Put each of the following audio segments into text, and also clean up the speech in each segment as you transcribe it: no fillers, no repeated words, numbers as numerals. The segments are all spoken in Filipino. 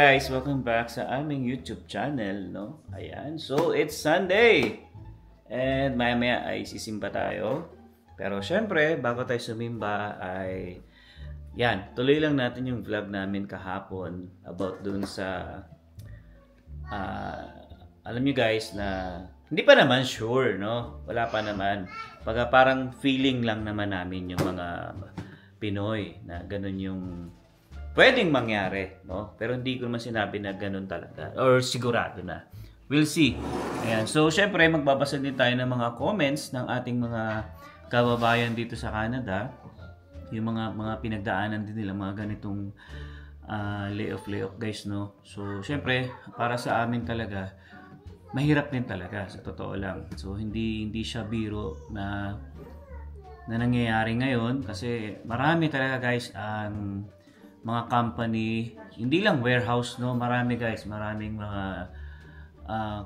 Guys, welcome back sa aming YouTube channel, no? Ayan, so it's Sunday! And maya-maya ay sisimba tayo. Pero syempre, bago tayo sumimba ay... Yan, tuloy lang natin yung vlog namin kahapon about dun sa... alam nyo guys na... Hindi pa naman sure, no? Wala pa naman. Parang feeling lang naman namin yung mga Pinoy na ganun yung... Pwedeng mangyari, no? Pero hindi ko naman sinabi na ganun talaga. Or sigurado na. We'll see. Ayan. So, syempre, magbabasa din tayo ng mga comments ng ating mga kababayan dito sa Canada. Yung mga pinagdaanan din nila, mga ganitong layoff, guys, no? So, syempre, para sa amin talaga, mahirap din talaga, sa totoo lang. So, hindi siya biro na nangyayari ngayon. Kasi marami talaga, guys, ang... mga company, hindi lang warehouse, no? Marami guys, maraming mga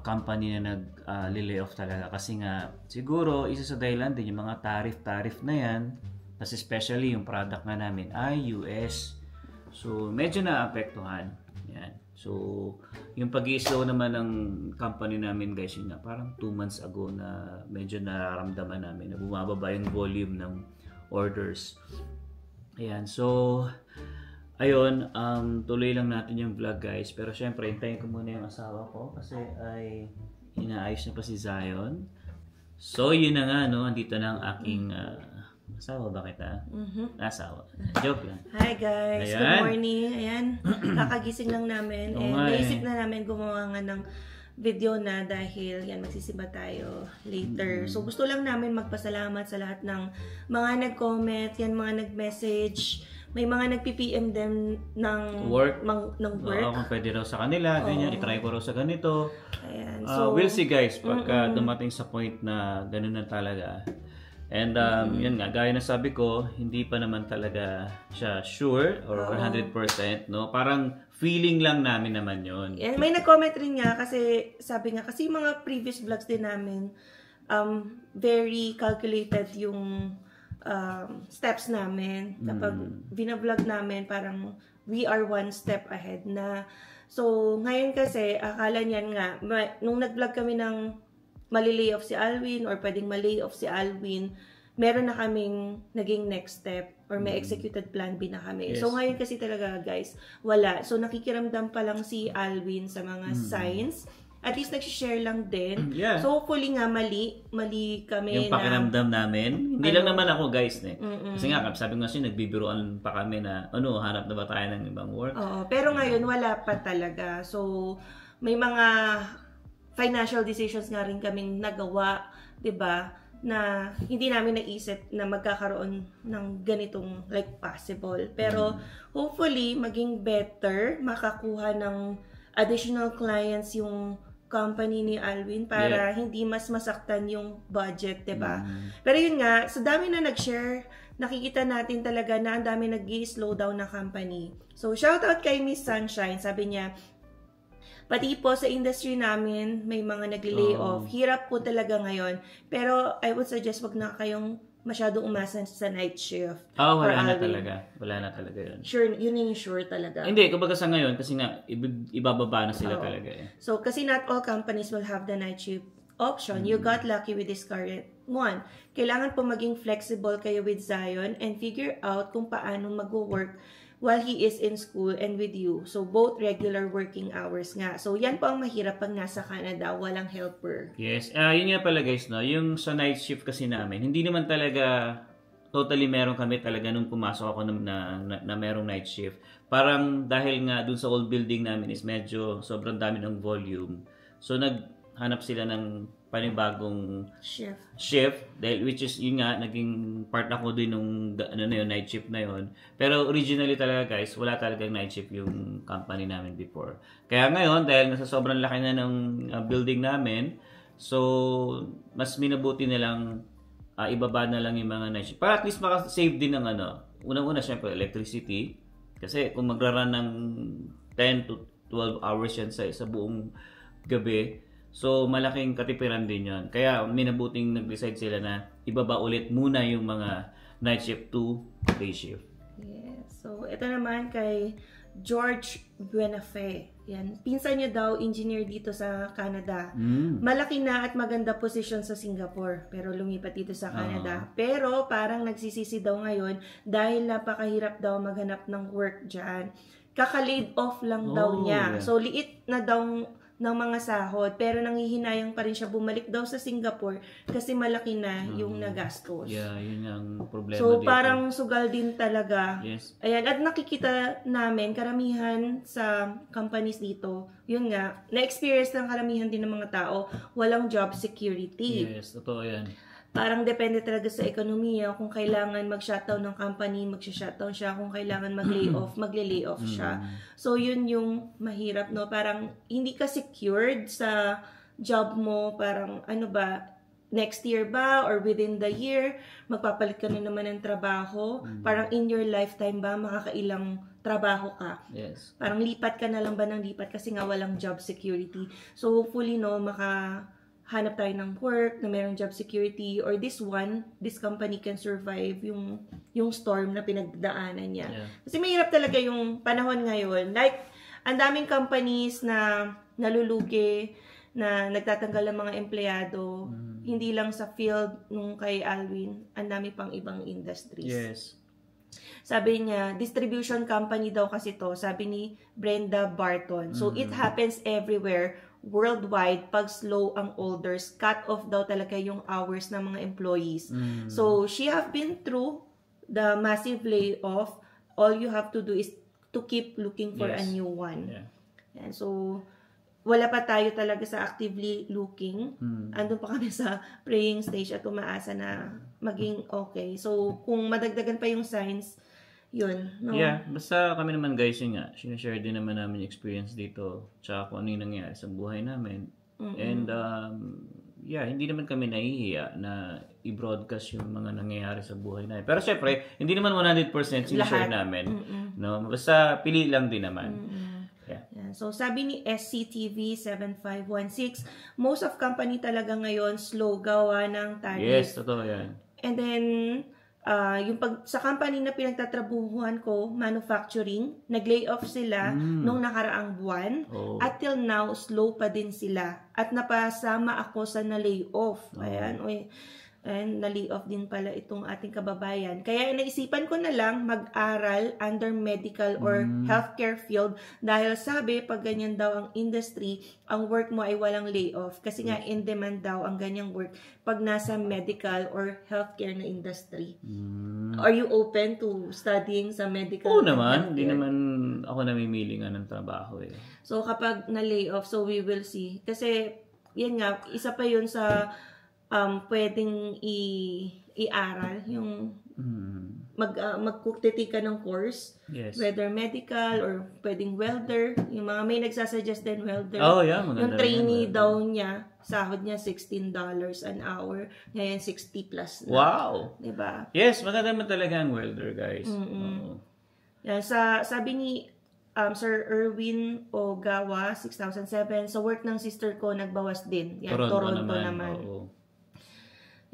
company na nag-lay-off talaga. Kasi nga, siguro, isa sa dahilan din yung mga tariff na yan. Kasi especially yung product nga namin ay US. So, medyo naapektuhan. Yan. So, yung pag-i-slow naman ng company namin guys, yun nga, parang 2 months ago na medyo nararamdaman namin na bumababa yung volume ng orders. Ayan, so... Ayun, tuloy lang natin yung vlog guys. Pero syempre, hintayin ko muna yung asawa ko kasi ay inaayos na pa si Zion. So, yun na nga, no? Andito na ang aking asawa. Bakit ha? Asawa. Joke lang. Hi guys, Ayan. Good morning. Ayan, kakagising lang namin. And naisip na namin gumawa nga ng video na dahil yan, magsisimba tayo later. So, gusto lang namin magpasalamat sa lahat ng mga nag-comment, yan mga nag-message. May mga nag-PPM din ng work. ng work. Oo, kung pwede raw sa kanila, ganyan, itry ko raw sa ganito. Ayan, so, we'll see guys, pagka dumating sa point na ganun na talaga. And yun nga, gaya na sabi ko, hindi pa naman talaga siya sure or 100%, no? Parang feeling lang namin naman yun. And may nag-comment rin nga kasi sabi nga, kasi mga previous vlogs din namin, very calculated yung steps namin. Kapag binablog namin, parang we are one step ahead na. So, ngayon kasi, akala niyan nga, nung nag-vlog kami ng mali-layoff si Alwin or pwedeng ma-layoff si Alwin, meron na kaming naging next step or may executed plan B na kami. Yes. So, ngayon kasi talaga, guys, wala. So, nakikiramdam pa lang si Alwin sa mga signs. At least nag-share lang din. Yeah. So, hopefully nga, mali kami yung pakiramdam namin. Hindi lang naman ako guys. Kasi nga, sabi nga siya, nagbibiruan pa kami na, hanap na ba tayo ng ibang work? Oo, pero ngayon, wala pa talaga. So, may mga financial decisions nga rin kaming nagawa, 'di ba? Na hindi namin naisip na magkakaroon ng ganitong like possible. Pero hopefully maging better, makakuha ng additional clients yung company ni Alwin para hindi mas masaktan yung budget, 'di ba? Pero yun nga, sa dami na nag-share, nakikita natin talaga na ang dami nag-slow down na company. So shout out kay Miss Sunshine, sabi niya, pati po sa industry namin, may mga nagli-lay off. Hirap po talaga ngayon. Pero I would suggest wag na kayong masyadong umasa sa night shift. Wala na talaga. Wala na talaga yun. Sure, yun yung sure talaga. Hindi, kumbaga sa ngayon, kasi nga, ibababa na sila talaga eh. So, kasi not all companies will have the night shift option. You got lucky with this current one. Kailangan po maging flexible kayo with Zion and figure out kung paano mag-work while he is in school and with you. So, both regular working hours nga. So, yan po ang mahirap pag nasa Canada, walang helper. Yes. Yun nga pala guys, no? Yung sa night shift kasi namin, hindi naman talaga totally meron kami talaga nung pumasok ako na merong night shift. Parang dahil nga dun sa old building namin is medyo sobrang dami ng volume. So, naghanap sila ng panibagong shift dahil which is yun nga naging part ako din nung night shift na yun. Pero originally talaga guys, wala talagang night shift yung company namin before. Kaya ngayon dahil nasa sobrang laki na ng building namin, so mas minabuti na lang ibaba na lang yung mga night shift para at least maka-save din ng unang-una syempre electricity kasi kung magra-run ng 10 to 12 hours yan sa buong gabi. So, malaking katipiran din yon. Kaya, minabuting nag-decide sila na ibaba ulit muna yung mga night shift to day shift. Yes. So, ito naman kay George Buenafe. Yan. Pinsan niya daw, engineer dito sa Canada. Malaki na at maganda posisyon sa Singapore, pero lumipat dito sa Canada. Pero parang nagsisisi daw ngayon dahil napakahirap daw maghanap ng work dyan. Kaka-laid off lang daw niya. So, liit na daw ng mga sahod, pero nanghihinayang pa rin siya bumalik daw sa Singapore kasi malaki na yung nagastos. Yeah, yun ang problema so, dito. parang sugal din talaga. Yes. Ayan, at nakikita namin, karamihan sa companies dito, yun nga, na-experience ng karamihan din ng mga tao, walang job security. Yes, totoo yan. Parang depende talaga sa ekonomiya. Kung kailangan mag-shutdown ng company, mag-shutdown siya. Kung kailangan mag-lay off, magle-lay off siya. So, yun yung mahirap, no? Parang hindi ka secured sa job mo. Parang, ano ba, next year ba or within the year, magpapalit ka na naman ng trabaho. Parang in your lifetime ba, makakailang trabaho ka. Yes. Parang lipat ka na lang ba ng lipat kasi nga walang job security. So, hopefully, no, hanap tayo ng work na mayroong job security or this company can survive yung storm na pinagdaanan niya. Yeah. Kasi mahirap talaga yung panahon ngayon. Like, ang daming companies na nalulugi, na nagtatanggal ng mga empleyado, hindi lang sa field nung kay Alwin, ang dami pang ibang industries. Yes. Sabi niya, distribution company daw kasi to, sabi ni Brenda Barton. So, it happens everywhere, worldwide. Pag slow ang orders, cut off daw talaga yung hours ng mga employees. So, she have been through the massive layoff. All you have to do is to keep looking for a new one. Yeah. And so, wala pa tayo talaga sa actively looking. Andun pa kami sa praying stage at umaasa na maging okay. So, kung madagdagan pa yung signs, yun. No? Yeah, basta kami naman guys, yun nga, sinashare din naman namin yung experience dito, tsaka kung ano yung nangyari sa buhay namin. And, yeah, hindi naman kami nahihiya na i-broadcast yung mga nangyayari sa buhay namin. Pero syempre, hindi naman 100% sinashare namin. No? Basta pili lang din naman. Yeah. So, sabi ni SCTV 7516, most of company talaga ngayon slow gawa ng tariff. Yes, totoo yan. And then, sa company na pinagtatrabuhuan ko, manufacturing, nag-lay off sila nung nakaraang buwan. At till now, slow pa din sila. At napasama ako sa na-lay off. Ayan, and na-lay off din pala itong ating kababayan. Kaya naisipan ko na lang mag-aral under medical or healthcare field dahil sabi, pag ganyan daw ang industry, ang work mo ay walang layoff. Kasi nga, in demand daw ang ganyang work pag nasa medical or healthcare na industry. Are you open to studying sa medical? Oo naman. Hindi naman ako namimili nga ng trabaho eh. So, kapag na-layoff, so we will see. Kasi, yan nga, isa pa yun sa pwedeng i-aral yung magtitake ka ng course, whether medical or pwedeng welder, yung mga may nagsasuggest din welder. Yung trainee daw niya, sahod niya $16 an hour, ngayon 60 plus na. Wow! Diba? Yes, maganda naman talaga ang welder, guys. Yan, sabi ni Sir Erwin Ogawa, 6007, sa work ng sister ko, nagbawas din. Yan, Toronto naman.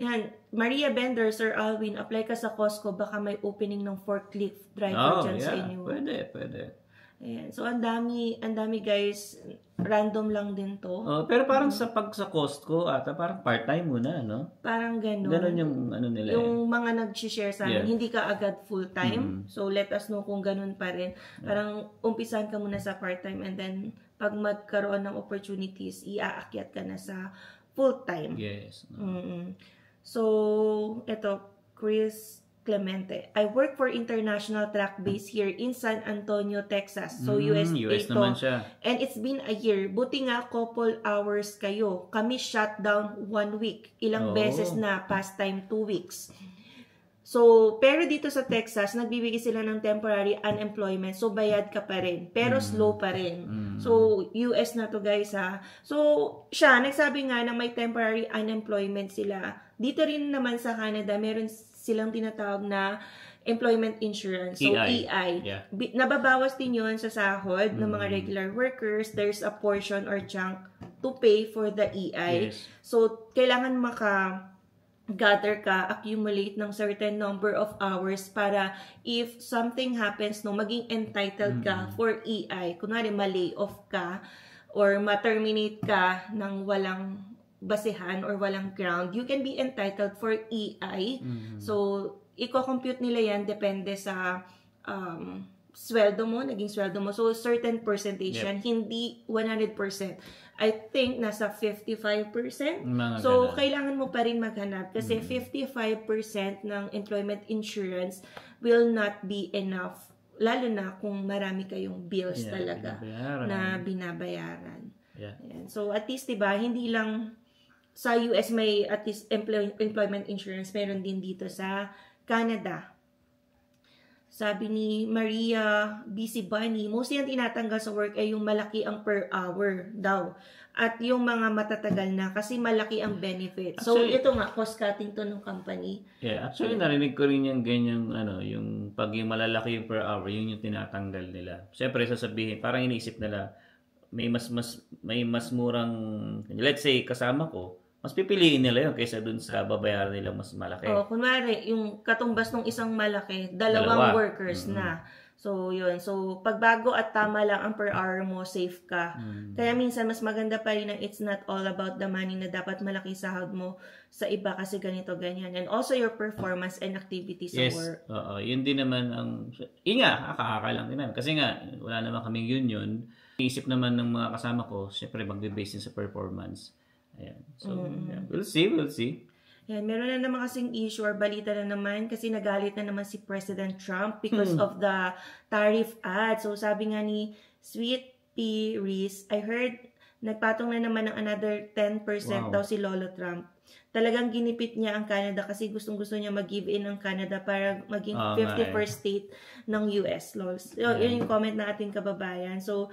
Yan, Maria Bender, Sir Alwin, apply ka sa Costco, baka may opening ng forklift driver dyan sa inyo. Pwede. Ayan. So, ang dami guys, random lang din to. Pero parang sa Costco, parang part-time muna, no? Parang gano'n. Gano'n yung ano nila. Yung mga nag-share sa amin, hindi ka agad full-time. So, let us know kung gano'n pa rin. Parang umpisan ka muna sa part-time and then, pag magkaroon ng opportunities, iaakyat ka na sa full-time. Yes. So, eto, Chris Clemente. I work for International Track Base here in San Antonio, Texas. So, US naman siya. And it's been a year. Buti nga, couple hours kayo. Kami shut down 1 week. Ilang beses na, past time 2 weeks. So, pero dito sa Texas, nagbibigay sila ng temporary unemployment. So, bayad ka pa rin. Pero slow pa rin. So, US na to guys ha. So, siya, nagsabi nga na may temporary unemployment sila. Dito rin naman sa Canada, meron silang tinatawag na employment insurance. So, EI. Yeah. Nababawas din yun sa sahod ng mga regular workers. There's a portion or chunk to pay for the EI. Yes. So, kailangan gather ka, accumulate ng certain number of hours para if something happens, no, maging entitled ka for EI. Kunwari, ma-lay off ka or ma-terminate ka ng walang basehan or walang ground, you can be entitled for EI. So, i-compute nila yan depende sa sweldo mo, naging sweldo mo. So, certain percentage yan, hindi 100%. I think nasa 55%. So, kailangan mo pa rin maghanap kasi 55% ng employment insurance will not be enough. Lalo na kung marami kayong bills talaga na binabayaran. Ayan. So, at least, diba, hindi lang sa US may at least employment insurance, meron din dito sa Canada. Sabi ni Maria BC Bunny, mostly ang tinatanggal sa work ay yung malaki ang per hour daw. At yung mga matatagal na kasi malaki ang benefit. So, ito nga, cost cutting to ng company. Yeah, actually, narinig ko rin yung ganyan, yung pag yung malalaki yung per hour, yun yung tinatanggal nila. Siyempre, sasabihin, parang iniisip nila, may mas murang, let's say, kasama ko, mas pipiliin nila yun kaysa dun sa babayaran nila mas malaki. Kunwari, yung katumbas ng isang malaki, dalawang workers na. So, yun. So, pagbago at tama lang ang per hour mo, safe ka. Kaya minsan, mas maganda pa rin na it's not all about the money na dapat malaki sahod mo sa iba kasi ganito, ganyan. And also your performance and activities sa work. Oo. Yun din naman ang, yun nga, kakaka lang din naman. Kasi nga, wala naman kaming union. Iisip naman ng mga kasama ko, syempre magbe-base din sa performance. Ayan. So, we'll see. Ayan, meron na naman kasing issue or balita na naman kasi nagalit na naman si President Trump because of the tariff ad. So, sabi nga ni Sweet P. Reese, I heard nagpatong na naman ng another 10% daw si Lolo Trump. Talagang ginipit niya ang Canada kasi gustong-gusto niya mag-give in ang Canada para maging 51st state ng US. So, yun yung comment na ating kababayan. So,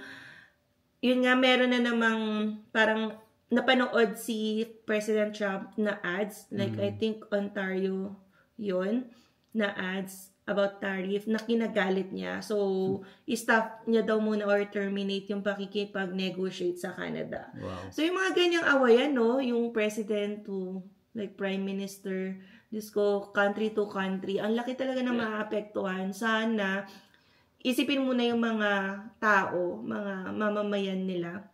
yun nga, meron na namang parang napanood si President Trump na ads, like I think Ontario yun, na ads about tariff na kinagalit niya. So, i-stop niya daw muna or terminate yung pakikipag-negotiate sa Canada. Wow. So, yung mga ganyang awayan, no, yung President to, like Prime Minister, Diyos ko, country to country, ang laki talaga na maapektuhan. Sana, isipin muna yung mga tao, mga mamamayan nila.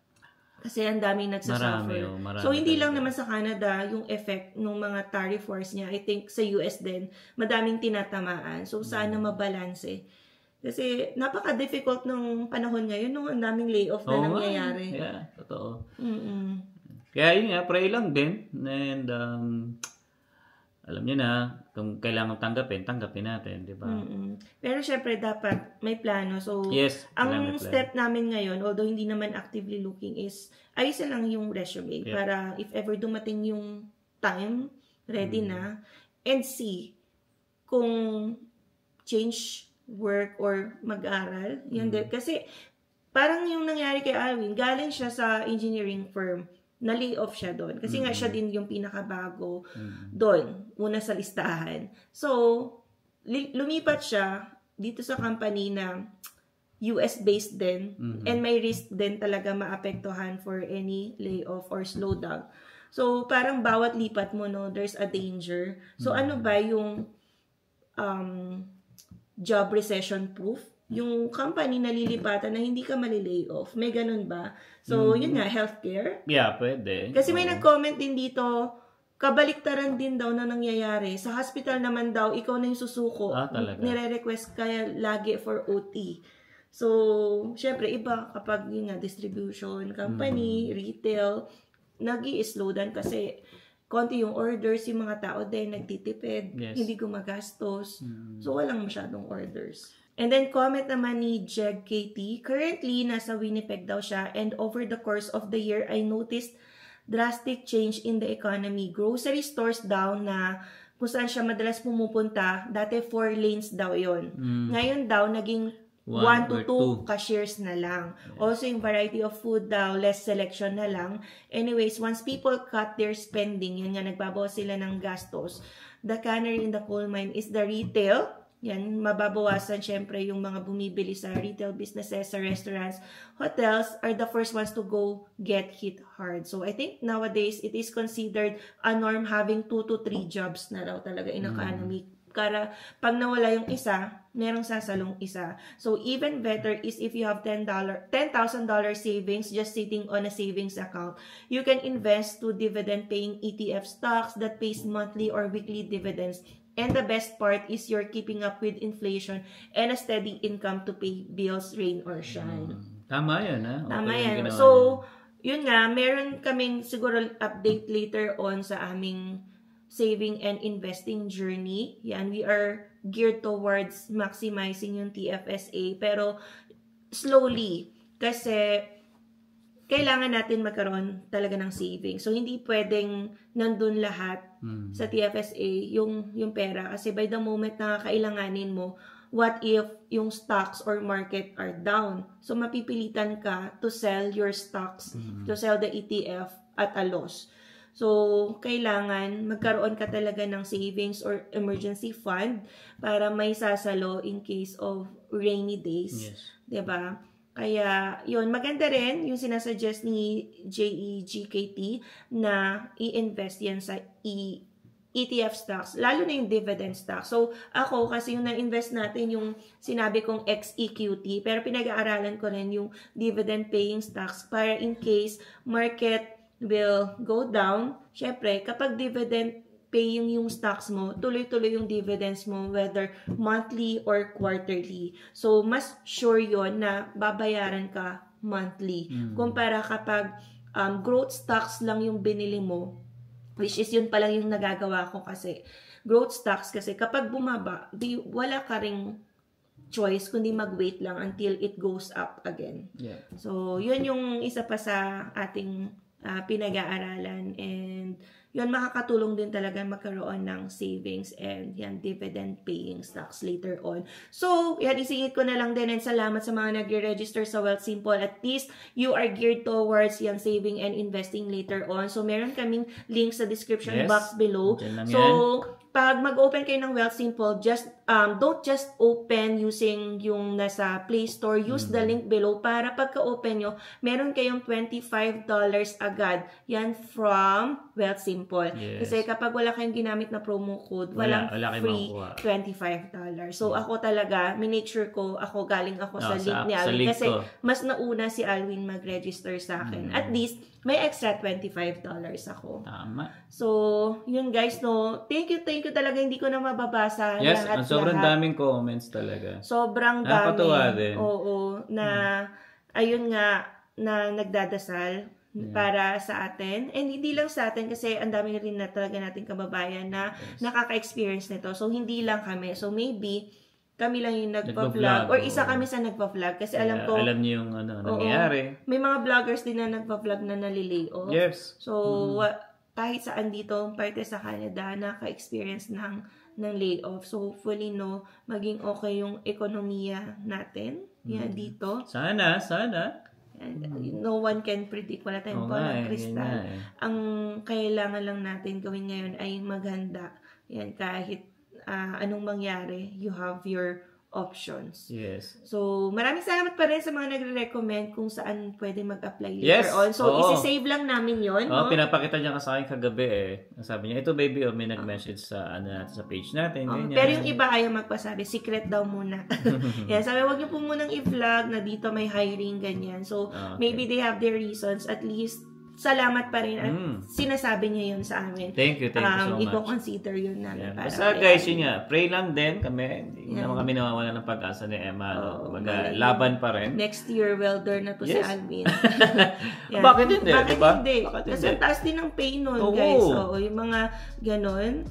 Kasi ang daming nagsasuffer. Marami so, hindi lang naman sa Canada yung effect ng mga tariff wars niya. I think sa US din, madaming tinatamaan. So, sana mabalanse. Kasi napaka-difficult ng panahon ngayon nung ang daming layoff na nangyayari. Yeah, totoo. Kaya yun nga, pray lang din. And, alam niyo na, kung kailangan tanggapin natin, di ba? Pero syempre, dapat may plano. So, ang step namin ngayon, although hindi naman actively looking, is ayusin lang yung resume para if ever dumating yung time, ready na, and see kung change work or mag-aral. Yan din. Kasi, parang yung nangyari kay Alwin, galing siya sa engineering firm, na-lay off siya doon. Kasi nga siya din yung pinakabago doon, una sa listahan. So, lumipat siya dito sa company na US-based din and may risk din talaga maapektuhan for any layoff or slowdown. So, parang bawat lipat mo, no, there's a danger. So, ano ba yung job recession proof? Yung company na lilipatan na hindi ka malilay off. May ganun ba? So, yun nga, healthcare. Yeah, pwede. Kasi may nag-comment din dito, kabaliktaran din daw na nangyayari. Sa hospital naman daw, ikaw na yung susuko. Talaga? Nire-request kaya lagi for OT. So, syempre, iba kapag yun nga, distribution company, retail, nag-i-slow down kasi konti yung orders, yung mga tao din nagtitipid, hindi gumagastos. So, walang masyadong orders. And then, comment naman ni Jeg KT, currently, nasa Winnipeg daw siya, and over the course of the year, I noticed drastic change in the economy. Grocery stores daw na kung saan siya madalas pumupunta, dati 4 lanes daw yon. Ngayon daw, naging 1 to 2 cashiers na lang. Also, yung variety of food daw, less selection na lang. Anyways, once people cut their spending, yun nga, nagbabawas sila ng gastos. The canary in the coal mine is the retail. Yan, mababawasan syempre yung mga bumibili sa retail businesses, sa restaurants, hotels are the first ones to go get hit hard. So I think nowadays it is considered a norm having 2 to 3 jobs na raw talaga in economy. Para pag nawala yung isa, merong sasalong isa. So even better is if you have $10,000 savings just sitting on a savings account, you can invest to dividend-paying ETF stocks that pays monthly or weekly dividends. And the best part is you're keeping up with inflation and a steady income to pay bills, rain or shine. Tama yan, ha? Tama Okay, yan. So, yun nga, meron kaming siguro update later on sa aming saving and investing journey. Yan, we are geared towards maximizing yung TFSA. Pero, slowly. Kasi, kailangan natin magkaroon talaga ng saving. So, hindi pwedeng nandun lahat sa TFSA yung pera. Kasi by the moment na kailanganin mo, what if yung stocks or market are down? So, mapipilitan ka to sell your stocks, to sell the ETF at a loss. So, kailangan magkaroon ka talaga ng savings or emergency fund para may sasalo in case of rainy days. Yes. 'Di ba? Kaya, yun, maganda rin yung sinasuggest ni JEGKT na i-invest yan sa ETF stocks, lalo na yung dividend stocks. So, ako, kasi yung na-invest natin yung sinabi kong XEQT, pero pinag-aaralan ko rin yung dividend-paying stocks para in case market will go down, syempre, kapag dividend paying yung stocks mo, tuloy-tuloy yung dividends mo, whether monthly or quarterly. So, mas sure yon na babayaran ka monthly. Kumpara kapag growth stocks lang yung binili mo, which is yun palang yung nagagawa ko kasi. Growth stocks kasi kapag bumaba, wala ka ring choice kundi mag-wait lang until it goes up again. Yeah. So, yun yung isa pa sa ating pinag-aaralan, and yun, makakatulong din talaga magkaroon ng savings and yan, dividend-paying stocks later on. So, yan, isingit ko na lang din, and salamat sa mga nag-register sa Wealthsimple. At least, you are geared towards yan, saving and investing later on. So, meron kaming link sa description box below. So, pag mag-open kayo ng Wealthsimple, don't just open using yung nasa Play Store. Use the link below para pagka-open nyo, meron kayong $25 agad. Yan from Wealthsimple. Yes. Kasi kapag wala kayong ginamit na promo code, walang free $25. So, ako talaga, minake sure ko, galing ako sa link ni Alwin. Kasi mas nauna si Alwin mag-register sa akin. At least, may extra $25 ako. Tama. So, yun guys, no. Thank you talaga. Hindi ko na mababasa lahat. Yes, sobrang daming comments talaga. Sobrang dami. Nakakatuwa din. Oo, na ayun nga, na nagdadasal para sa atin. And hindi lang sa atin kasi ang dami rin na talaga nating kababayan na nakaka-experience nito. So, hindi lang kami. So, maybe kami lang yung nagpa-vlog or isa kami sa nagpa-vlog kasi alam ko alam niyo yung nangyayari. May mga vloggers din na nagpa-vlog na nalilay-off. Yes. So, kahit saan dito, parte sa Canada, naka-experience ng layoff. So, hopefully, no, maging okay yung ekonomiya natin. Yan, dito. Sana. And, no one can predict. Wala tayong ng kristal. Ang kailangan lang natin gawin ngayon ay maghanda. Yan, kahit anong mangyari, you have your options. Yes. So, maraming salamat pa rin sa mga nagre-recommend kung saan pwede mag-apply later on. So, isi-save lang namin yon. Oo, pinapakita niya sa akin kagabi Sabi niya, ito baby, may nag-message sa sa page natin. Ganyan. Pero yung iba ayaw magpasabi, secret daw muna. Yan, sabi, wag niyo po munang i-vlog na dito may hiring, ganyan. So, maybe they have their reasons. At least, salamat pa rin at sinasabi niya yun sa amin. Thank you so much. I-consider yun namin. Yeah. Basta guys, yun nga, pray lang din kami. Hindi naman kami nawawala ng pag-asa ni Emma. Laban pa rin. Next year, welder na to si Alvin. Bakit hindi? Bakit hindi? Kasi ang taas din ng pay nun, guys. Oo, yung mga ganon.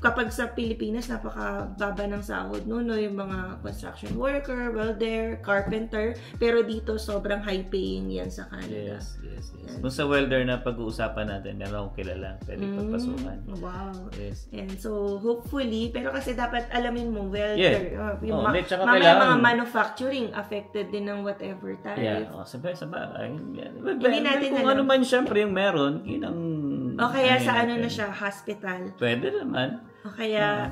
Kapag sa Pilipinas, napakababa ng sahod nun. No? Yung mga construction worker, welder, carpenter. Pero dito, sobrang high paying yan sa Canada. Yes. Sa welder na pag-uusapan natin, meron akong kilala. Pwede pagpasukan. Wow. Yes. And so, hopefully, pero kasi dapat alamin mo, welder, yung mga manufacturing affected din ng whatever tariff. Sabay. Hindi natin kung ano man siyempre yung meron, yun ang... O kaya sa ano na siya, hospital. Pwede naman. O kaya,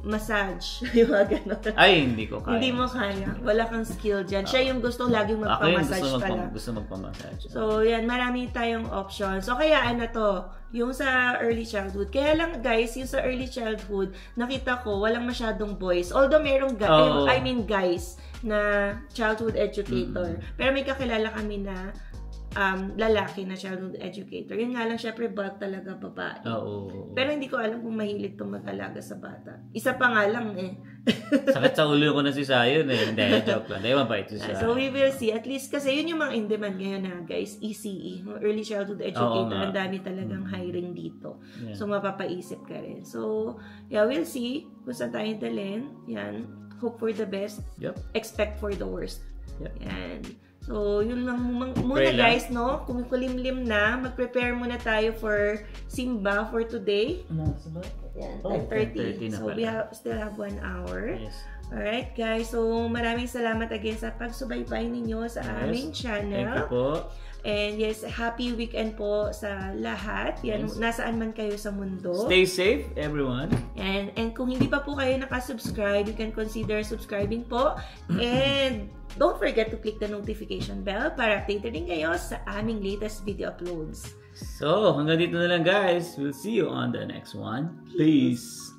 massage. Yung mga ganon. Ay, hindi ko kaya. Hindi mo kaya. Wala kang skill dyan. Siya yung gusto laging magpamassage pala. Gusto magpamassage. So, yan. Marami tayong options. So, kaya ano to, yung sa early childhood. Kaya lang, guys, yung sa early childhood, nakita ko, walang masyadong boys. Although, merong guys na childhood educator. Pero may kakilala kami na lalaki na childhood educator. Yun nga lang, syempre, bulk talaga babae. Pero hindi ko alam kung mahilig itong mag-alaga sa bata. Isa pa nga lang eh. Sakit sa ulo ko na si Sayon eh. Hindi, joke lang. Hindi, mabait si Sayon. So, we will see. At least, kasi yun yung mga in-demand ngayon na, guys. ECE. Early childhood educator. Ang dami talagang hiring dito. Yeah. So, mapapaisip ka rin. So, yeah, we'll see kung saan tayo dalhin. Yan. Hope for the best. Yep. Expect for the worst. Yep. Yan. So, yun lang muna guys, no? Kung kulimlim na, mag-prepare muna tayo for Simba for today. Yan, 10:30. So, we still have 1 hour. Yes. Alright, guys. So, maraming salamat again sa pagsubaybay ninyo sa aming channel. Thank you po. And yes, happy weekend po sa lahat. Yan, nasaan man kayo sa mundo. Stay safe, everyone. And kung hindi pa po kayo nakasubscribe, you can consider subscribing po. And don't forget to click the notification bell para updated din kayo sa aming latest video uploads. So, hanggang dito na lang guys. We'll see you on the next one. Peace!